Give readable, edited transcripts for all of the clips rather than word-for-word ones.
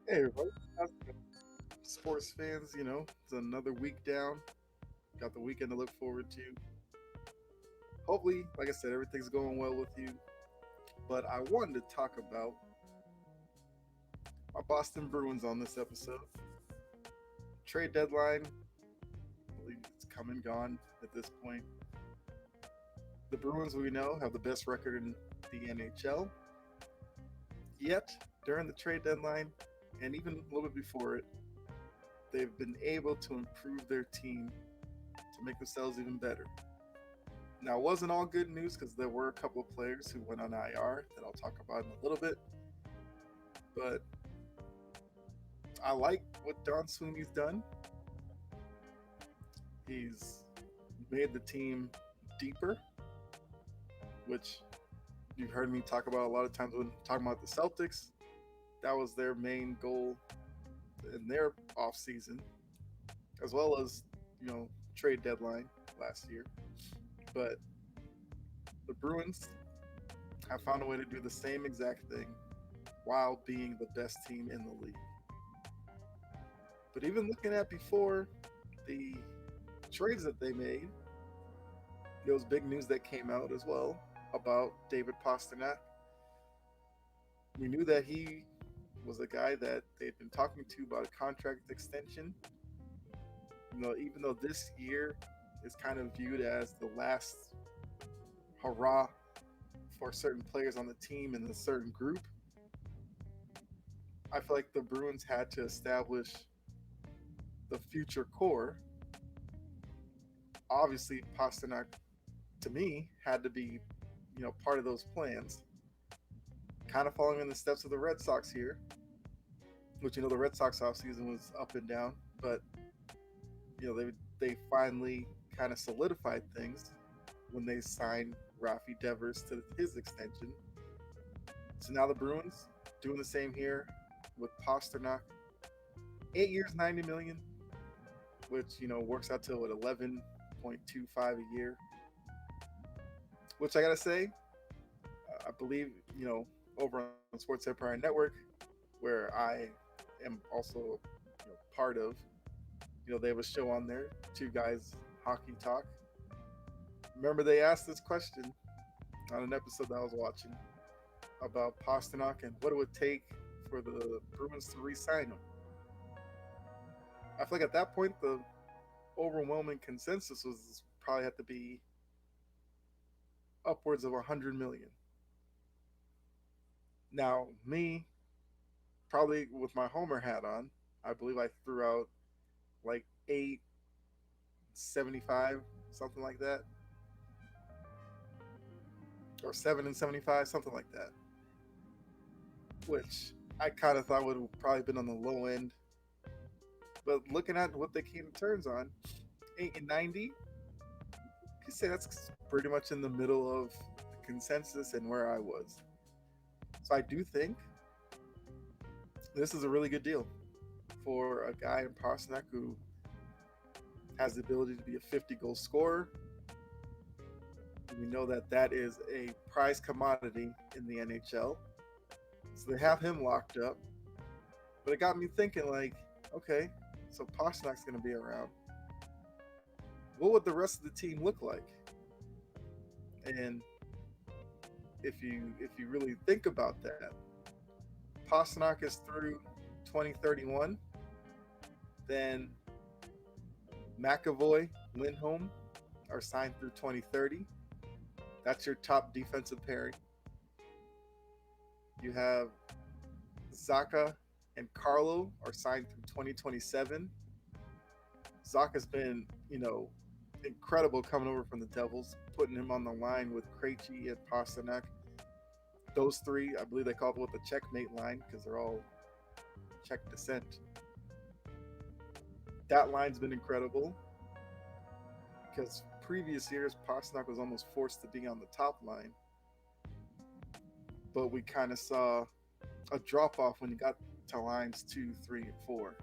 Hey everybody, how's it going? Sports fans, it's another week down. Got the weekend to look forward to. Hopefully, like I said, everything's going well with you. But I wanted to talk about my Boston Bruins on this episode. Trade deadline, I believe it's come and gone at this point. The Bruins, we know, have the best record in the NHL. Yet, during the trade deadline, and even a little bit before it, they've been able to improve their team to make themselves even better. Now, it wasn't all good news because there were a couple of players who went on IR that I'll talk about in a little bit. But I like what Don Sweeney's done. He's made the team deeper, which you've heard me talk about a lot of times when talking about the Celtics. That was their main goal in their off season, as well as trade deadline last year. But the Bruins have found a way to do the same exact thing while being the best team in the league. But even looking at before the trades that they made, there was big news that came out as well about David Pastrnak. We knew that he was a guy that they'd been talking to about a contract extension. Even though this year is kind of viewed as the last hurrah for certain players on the team in a certain group, I feel like the Bruins had to establish the future core. Obviously, Pastrnak, to me, had to be, part of those plans. Kind of following in the steps of the Red Sox here, which the Red Sox offseason was up and down, but they finally kind of solidified things when they signed Rafi Devers to his extension. So now the Bruins doing the same here with Pastrnak. 8 years, $90 million, which works out to 11.25 a year. Which I gotta say, I believe over on Sports Empire Network, where I am also part of. They have a show on there, Two Guys Hockey Talk. Remember, they asked this question on an episode that I was watching about Pastrnak and what it would take for the Bruins to re-sign him. I feel like at that point, the overwhelming consensus was probably had to be upwards of 100 million. Now, me, probably with my Homer hat on, I believe I threw out like 8.75, something like that, or 7.75, something like that, which I kind of thought would have probably been on the low end. But looking at what they came to terms on, 8.90, you could say that's pretty much in the middle of the consensus and where I was. So I do think this is a really good deal for a guy in Pastrnak who has the ability to be a 50-goal scorer. We know that that is a prized commodity in the NHL. So they have him locked up. But it got me thinking, like, okay, so Pasternak's going to be around. What would the rest of the team look like? And if you really think about that, Pastrnak is through 2031. Then McAvoy, Lindholm are signed through 2030. That's your top defensive pairing. You have Zacha and Carlo are signed through 2027. Zacha's been, incredible coming over from the Devils, putting him on the line with Krejci and Pastrnak. Those three, I believe they call it the checkmate line because they're all Czech descent. That line's been incredible because previous years Pastrnak was almost forced to be on the top line, but we kind of saw a drop off when you got to lines 2, 3, and 4.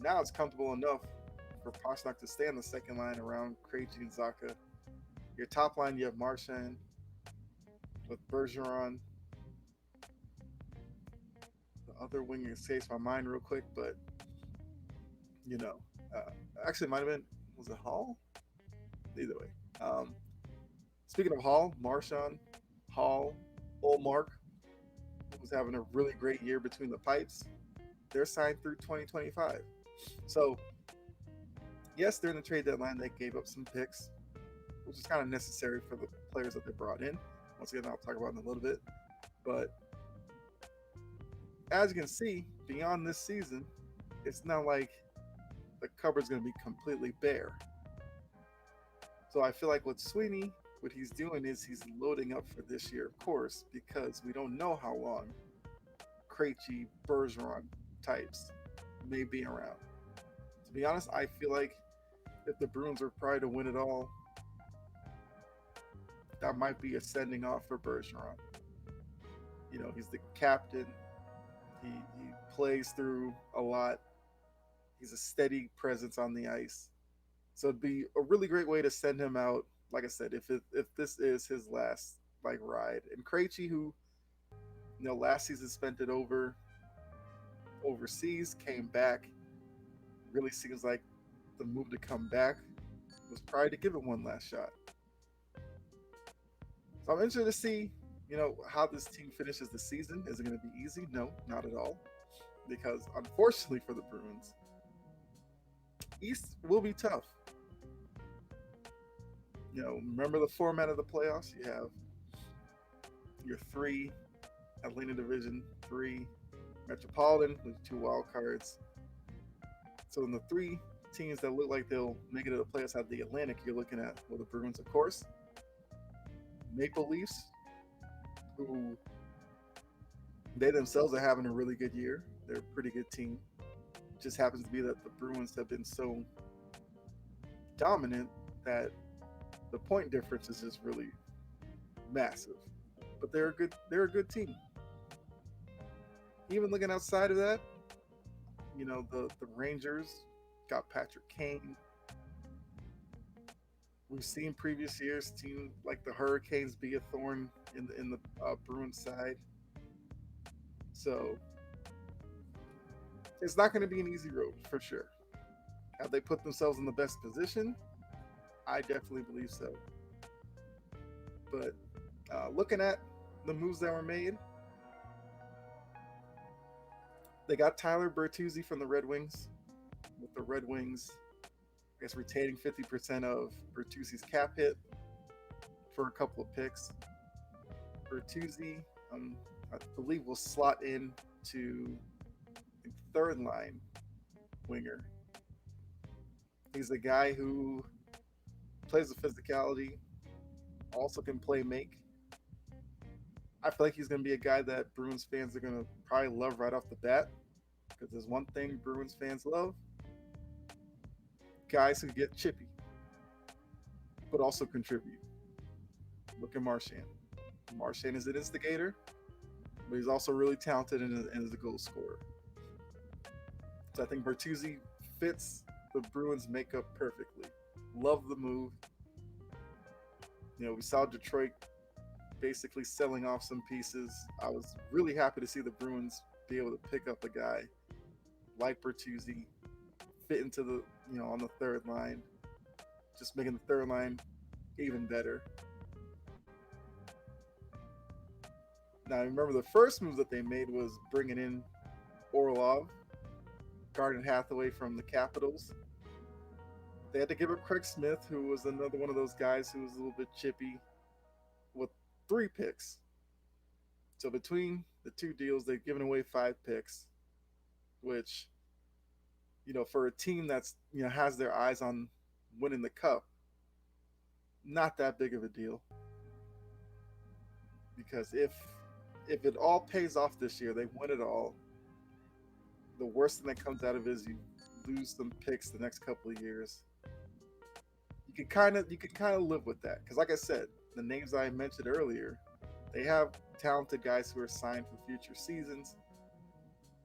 Now it's comfortable enough for Pastrnak to stay on the second line around Krejci and Zacha. Your top line, you have Marchand with Bergeron. other wing escapes my mind real quick, but you know, uh, actually, it might have been, was it Hall? Either way. Um, Speaking of Hall, Marshawn, Hall, Olmark, who's having a really great year between the pipes, they're signed through 2025. So, yes, during the trade deadline, they gave up some picks, which is kind of necessary for the players that they brought in. Once again, I'll talk about it in a little bit. But as you can see, beyond this season, it's not like the cupboard's going to be completely bare. So I feel like with Sweeney, what he's doing is he's loading up for this year, of course, because we don't know how long Krejci, Bergeron types may be around. To be honest, I feel like if the Bruins are probably to win it all, that might be a sending off for Bergeron. You know, he's the captain. He plays through a lot. He's a steady presence on the ice. So it'd be a really great way to send him out. Like I said, if this is his last like ride, and Krejci, who last season spent it overseas, came back, really seems like the move to come back was probably to give it one last shot. So I'm interested to see, how this team finishes the season. Is it going to be easy? No, not at all. Because unfortunately for the Bruins, East will be tough. Remember the format of the playoffs? You have your three Atlantic Division, three Metropolitan with two wild cards. So in the three teams that look like they'll make it to the playoffs out of the Atlantic, you're looking at, well, the Bruins, of course, Maple Leafs, who they themselves are having a really good year. They're a pretty good team. It just happens to be that the Bruins have been so dominant that the point difference is just really massive. But they're a good team. Even looking outside of that, the Rangers got Patrick Kane. We've seen previous years teams like the Hurricanes be a thorn in the Bruins side. So it's not going to be an easy road for sure. Have they put themselves in the best position? I definitely believe so. But looking at the moves that were made, they got Tyler Bertuzzi from the Red Wings. With the Red Wings, I guess, retaining 50% of Bertuzzi's cap hit for a couple of picks. Bertuzzi, I believe, will slot in to the third line winger. He's a guy who plays with physicality, also can play make. I feel like he's going to be a guy that Bruins fans are going to probably love right off the bat, because there's one thing Bruins fans love: guys who get chippy, but also contribute. Look at Marchand. Marchand is an instigator, but he's also really talented and is a goal scorer. So I think Bertuzzi fits the Bruins makeup perfectly. Love the move. We saw Detroit basically selling off some pieces. I was really happy to see the Bruins be able to pick up a guy like Bertuzzi, fit into the, on the third line, just making the third line even better. Now, remember the first move that they made was bringing in Orlov, Garnet Hathaway from the Capitals. They had to give up Craig Smith, who was another one of those guys who was a little bit chippy, with 3 picks. So between the two deals, they've given away 5 picks, which, for a team that's, has their eyes on winning the cup, not that big of a deal. Because if it all pays off this year, they win it all, the worst thing that comes out of it is you lose some picks the next couple of years. You can kind of live with that, because like I said, the names I mentioned earlier, they have talented guys who are signed for future seasons.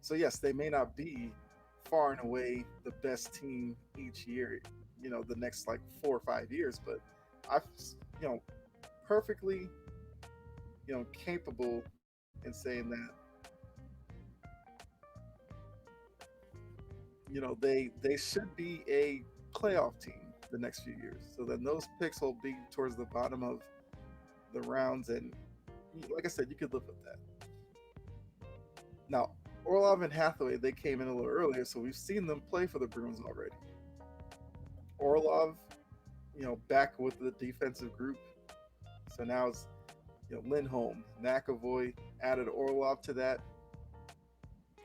So yes, they may not be far and away the best team each year, the next like 4 or 5 years, but I've perfectly capable in saying that they should be a playoff team the next few years. So then those picks will be towards the bottom of the rounds, and like I said, you could live with that. Now, Orlov and Hathaway, they came in a little earlier, so we've seen them play for the Bruins already. Orlov, back with the defensive group. So now it's Lindholm, McAvoy added Orlov to that,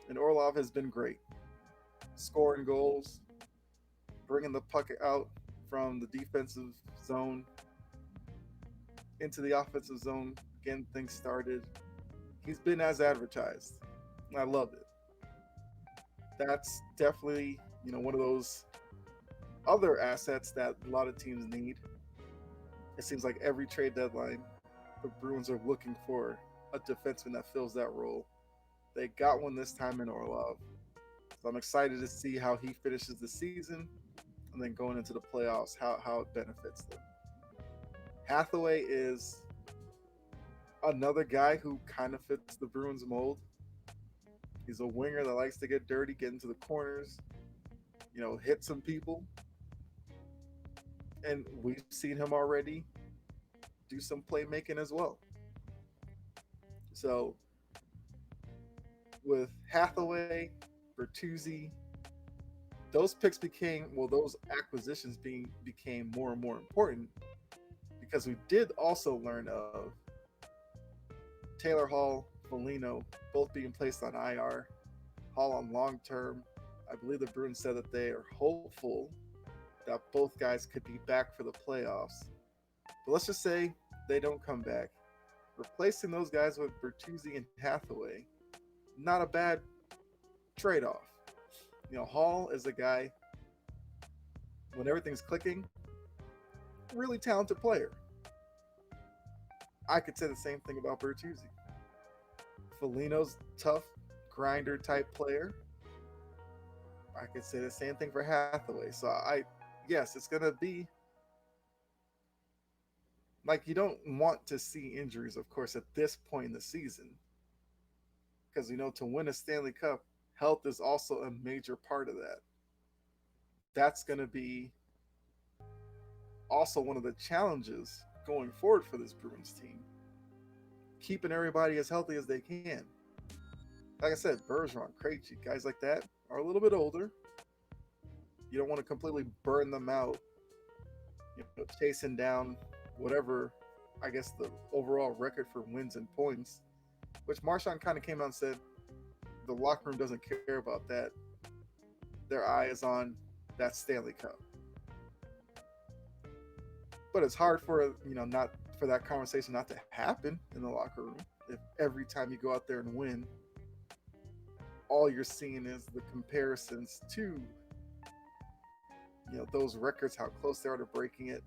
and Orlov has been great, scoring goals, bringing the puck out from the defensive zone into the offensive zone, getting things started. He's been as advertised. I love it. That's definitely one of those other assets that a lot of teams need. It seems like every trade deadline, the Bruins are looking for a defenseman that fills that role. They got one this time in Orlov. So I'm excited to see how he finishes the season and then going into the playoffs, how it benefits them. Hathaway is another guy who kind of fits the Bruins mold. He's a winger that likes to get dirty, get into the corners, hit some people. And we've seen him already do some playmaking as well. So with Hathaway, Bertuzzi, those acquisitions became more and more important because we did also learn of Taylor Hall, Foligno both being placed on IR, Hall on long term. I believe the Bruins said that they are hopeful that both guys could be back for the playoffs. But let's just say they don't come back. Replacing those guys with Bertuzzi and Hathaway, not a bad trade-off. Hall is a guy, when everything's clicking, really talented player. I could say the same thing about Bertuzzi. Foligno's tough, grinder type player. I could say the same thing for Hathaway. So yes, it's going to be like you don't want to see injuries, of course, at this point in the season. Because, to win a Stanley Cup, health is also a major part of that. That's going to be also one of the challenges going forward for this Bruins team. Keeping everybody as healthy as they can. Like I said, Bergeron, Krejci, guys like that are a little bit older. You don't want to completely burn them out, chasing down whatever, I guess, the overall record for wins and points, which Marchand kind of came out and said the locker room doesn't care about that. Their eye is on that Stanley Cup. But it's hard for, not for that conversation not to happen in the locker room if every time you go out there and win, all you're seeing is the comparisons to those records, how close they are to breaking it.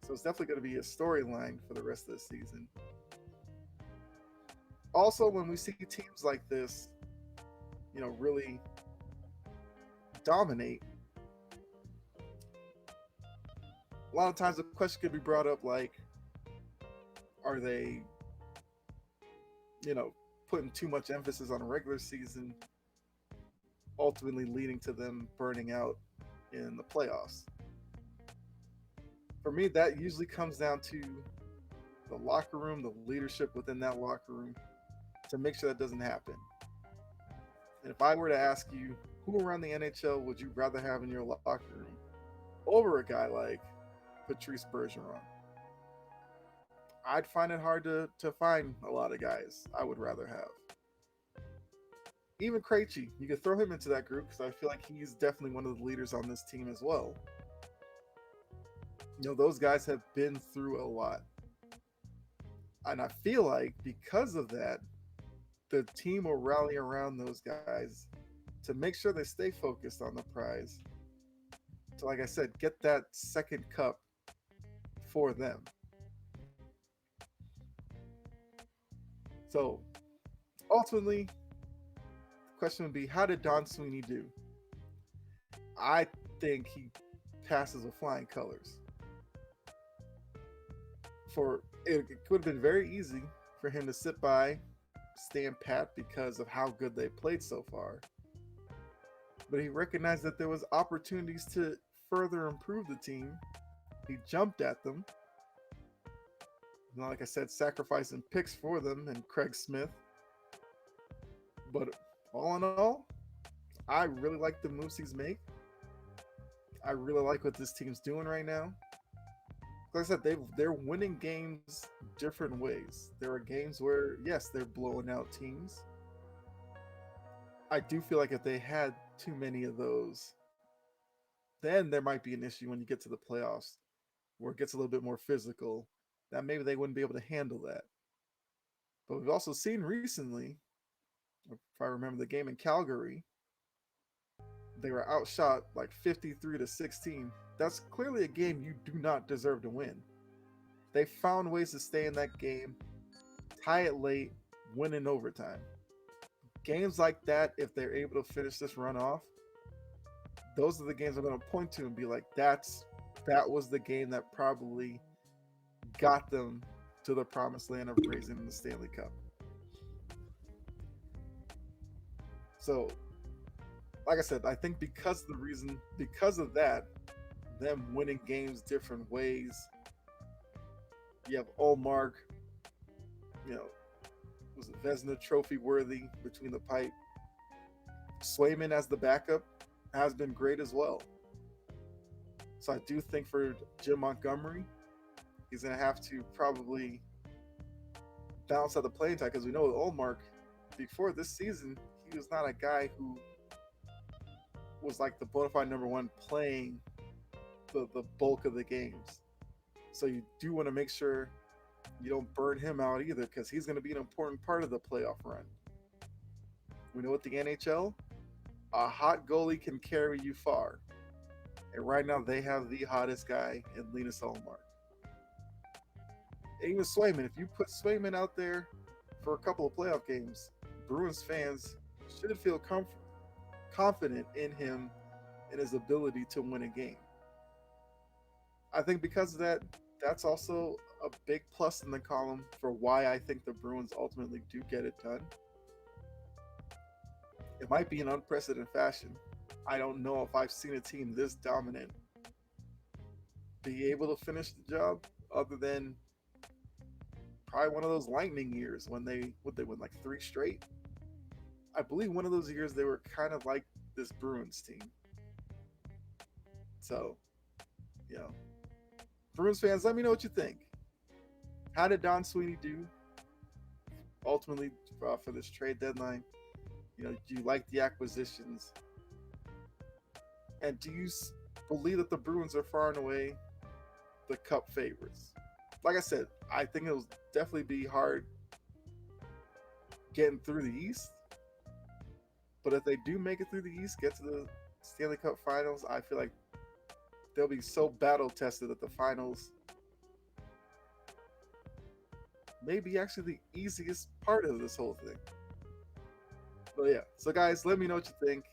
So it's definitely going to be a storyline for the rest of the season. Also, when we see teams like this, really dominate, a lot of times the question could be brought up like, are they, putting too much emphasis on a regular season, ultimately leading to them burning out in the playoffs? For me, that usually comes down to the locker room, the leadership within that locker room to make sure that doesn't happen. And if I were to ask you, who around the NHL would you rather have in your locker room over a guy like Patrice Bergeron? I'd find it hard to find a lot of guys I would rather have. Even Krejci, you could throw him into that group because I feel like he's definitely one of the leaders on this team as well. Those guys have been through a lot. And I feel like because of that, the team will rally around those guys to make sure they stay focused on the prize. To, like I said, get that second cup for them. So, ultimately, the question would be, how did Don Sweeney do? I think he passes with flying colors. It would have been very easy for him to sit by, stand pat because of how good they played so far. but he recognized that there was opportunities to further improve the team. He jumped at them. Like I said, sacrificing picks for them and Craig Smith. But all in all, I really like the moves he's made. I really like what this team's doing right now. Like I said, they're winning games different ways. There are games where yes, they're blowing out teams. I do feel like if they had too many of those, then there might be an issue when you get to the playoffs where it gets a little bit more physical. That maybe they wouldn't be able to handle that. But we've also seen recently, if I remember the game in Calgary, they were outshot like 53 to 16. That's clearly a game you do not deserve to win. They found ways to stay in that game, tie it late, win in overtime. Games like that, if they're able to finish this run off, those are the games I'm going to point to and be like, that was the game that probably got them to the promised land of raising the Stanley Cup. So, like I said, I think because of that, them winning games different ways. You have Olmark, you know, was it Vesna Trophy worthy between the pipe. Swayman as the backup has been great as well. So I do think for Jim Montgomery, he's going to have to probably balance out the playing time because we know with Olmark, before this season, he was not a guy who was like the bona fide number one playing the bulk of the games. So you do want to make sure you don't burn him out either because he's going to be an important part of the playoff run. We know with the NHL, a hot goalie can carry you far. And right now they have the hottest guy in Linus Ullmark. And even Swayman, if you put Swayman out there for a couple of playoff games, Bruins fans should feel confident in him and his ability to win a game. I think because of that, that's also a big plus in the column for why I think the Bruins ultimately do get it done. It might be an unprecedented fashion. I don't know if I've seen a team this dominant be able to finish the job other than probably one of those lightning years when they win like 3 straight. I believe one of those years they were kind of like this Bruins team. So, you know, Bruins fans, let me know what you think. How did Don Sweeney do ultimately for this trade deadline? You know, do you like the acquisitions? And do you believe that the Bruins are far and away the Cup favorites? Like I said, I think it'll definitely be hard getting through the East. But if they do make it through the East, get to the Stanley Cup Finals, I feel like they'll be so battle tested that the finals may be actually the easiest part of this whole thing. But yeah, so guys, let me know what you think.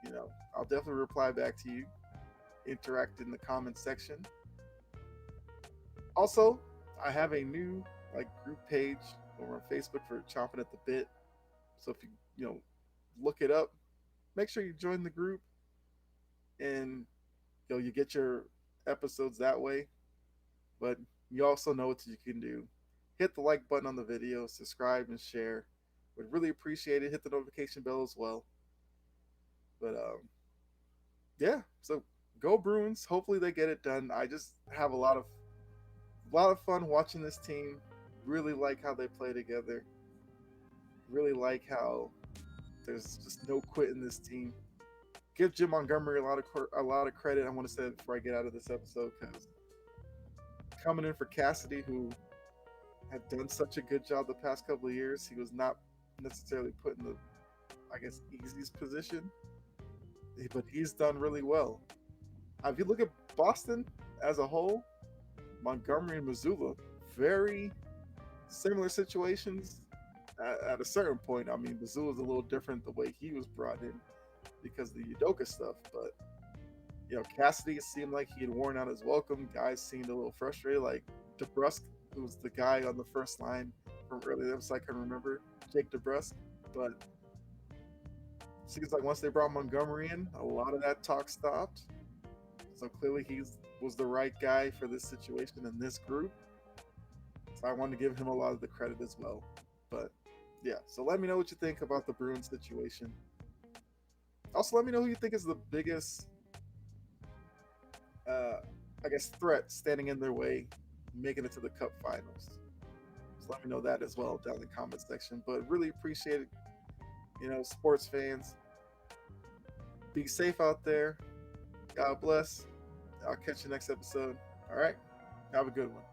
You know, I'll definitely reply back to you. Interact in the comment section. Also, I have a new group page over on Facebook for Chomping at the Bit. So if you look it up, make sure you join the group, and you get your episodes that way. But you also know what you can do. Hit the like button on the video, subscribe and share. Would really appreciate it. Hit the notification bell as well. But yeah, so go Bruins. Hopefully they get it done. I just have a lot of fun watching this team. Really like how they play together. Really like how there's just no quit in this team. Give Jim Montgomery a lot of credit. I want to say that before I get out of this episode, because coming in for Cassidy, who had done such a good job the past couple of years, he was not necessarily put in the, I guess, easiest position, but he's done really well. If you look at Boston as a whole, Montgomery and Missoula, very similar situations. At a certain point, I mean, Missoula's a little different the way he was brought in because of the Udoka stuff, but Cassidy seemed like he had worn out his welcome. Guys seemed a little frustrated, like DeBrusk, who was the guy on the first line from earlier episode. I can remember Jake DeBrusk, but seems like once they brought Montgomery in, a lot of that talk stopped. So clearly he was the right guy for this situation in this group. So I wanted to give him a lot of the credit as well. But yeah, so let me know what you think about the Bruins situation. Also, let me know who you think is the biggest, uh, I guess, threat standing in their way, making it to the Cup Finals. So let me know that as well down in the comment section. But really appreciate it, sports fans. Be safe out there. God bless. I'll catch you next episode. All right. Have a good one.